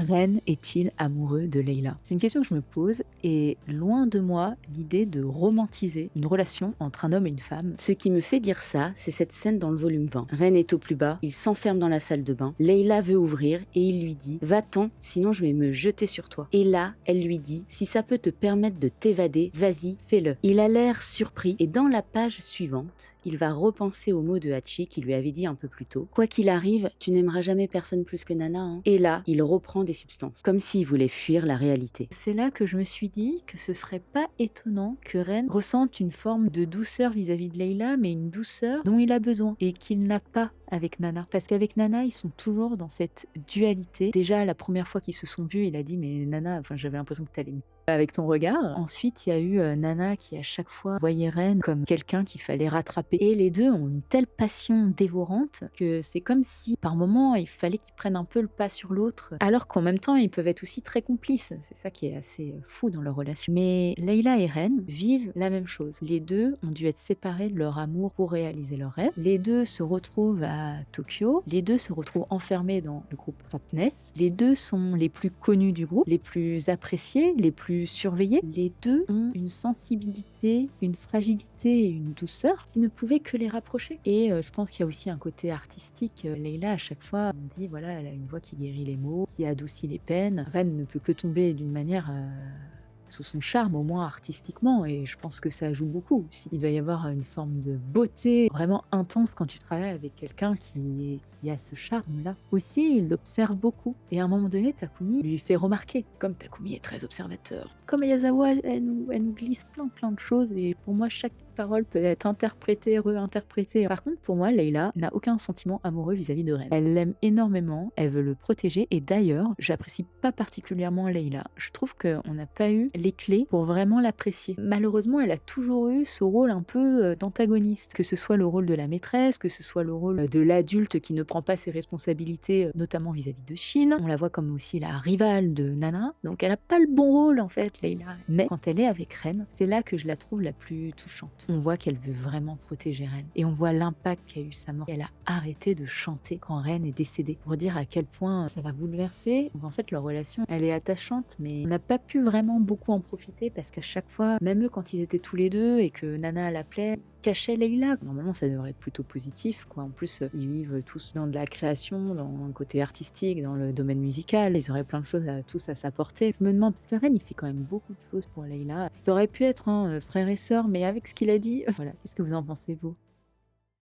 Ren est-il amoureux de Leila? C'est une question que je me pose et loin de moi l'idée de romantiser une relation entre un homme et une femme. Ce qui me fait dire ça, c'est cette scène dans le volume 20. Ren est au plus bas, il s'enferme dans la salle de bain. Leila veut ouvrir et il lui dit « Va-t'en, sinon je vais me jeter sur toi ». Et là, elle lui dit « Si ça peut te permettre de t'évader, vas-y, fais-le ». Il a l'air surpris et dans la page suivante, il va repenser aux mots de Hachi qui lui avait dit un peu plus tôt « Quoi qu'il arrive, tu n'aimeras jamais personne plus que Nana, hein ». Et là, il reprend des substances, comme s'il voulait fuir la réalité. C'est là que je me suis dit que ce serait pas étonnant que Ren ressente une forme de douceur vis-à-vis de Leila, mais une douceur dont il a besoin et qu'il n'a pas avec Nana. Parce qu'avec Nana, ils sont toujours dans cette dualité. Déjà, la première fois qu'ils se sont vus, il a dit « Mais Nana, enfin, j'avais l'impression que t'allais me avec ton regard ». Ensuite, il y a eu Nana qui à chaque fois voyait Ren comme quelqu'un qu'il fallait rattraper. Et les deux ont une telle passion dévorante que c'est comme si par moments il fallait qu'ils prennent un peu le pas sur l'autre, alors qu'en même temps ils peuvent être aussi très complices. C'est ça qui est assez fou dans leur relation. Mais Leila et Ren vivent la même chose. Les deux ont dû être séparés de leur amour pour réaliser leur rêve. Les deux se retrouvent à Tokyo. Les deux se retrouvent enfermés dans le groupe Trapnest. Les deux sont les plus connus du groupe, les plus appréciés, les plus surveillés. Les deux ont une sensibilité, une fragilité et une douceur qui ne pouvaient que les rapprocher. Et je pense qu'il y a aussi un côté artistique. Leila, à chaque fois, on dit voilà, elle a une voix qui guérit les maux, qui adoucit les peines. Ren ne peut que tomber d'une manière sous son charme, au moins artistiquement, et je pense que ça joue beaucoup aussi. Il doit y avoir une forme de beauté vraiment intense quand tu travailles avec quelqu'un qui a ce charme-là. Aussi, il l'observe beaucoup, et à un moment donné, Takumi lui fait remarquer, comme Takumi est très observateur. Comme Ayazawa, elle nous glisse plein de choses, et pour moi, chaque parole peut être interprétée, réinterprétée. Par contre, pour moi, Leila n'a aucun sentiment amoureux vis-à-vis de Ren. Elle l'aime énormément, elle veut le protéger, et d'ailleurs, j'apprécie pas particulièrement Leila. Je trouve qu'on n'a pas eu les clés pour vraiment l'apprécier. Malheureusement, elle a toujours eu ce rôle un peu d'antagoniste, que ce soit le rôle de la maîtresse, que ce soit le rôle de l'adulte qui ne prend pas ses responsabilités, notamment vis-à-vis de Shin. On la voit comme aussi la rivale de Nana, donc elle a pas le bon rôle en fait, Leila. Mais quand elle est avec Ren, c'est là que je la trouve la plus touchante. On voit qu'elle veut vraiment protéger Ren, et on voit l'impact qu'a eu sa mort. Elle a arrêté de chanter quand Ren est décédé, pour dire à quel point ça l'a bouleversée. Donc en fait, leur relation, elle est attachante, mais on n'a pas pu vraiment beaucoup en profiter parce qu'à chaque fois, même eux quand ils étaient tous les deux et que Nana l'appelait, cachait Leila. Normalement, ça devrait être plutôt positif, quoi. En plus, ils vivent tous dans de la création, dans le côté artistique, dans le domaine musical. Ils auraient plein de choses tous à s'apporter. Je me demande, parce que Ren, il fait quand même beaucoup de choses pour Leila. Ça aurait pu être frère et sœur, mais avec ce qu'il a dit, voilà. Qu'est-ce que vous en pensez, vous?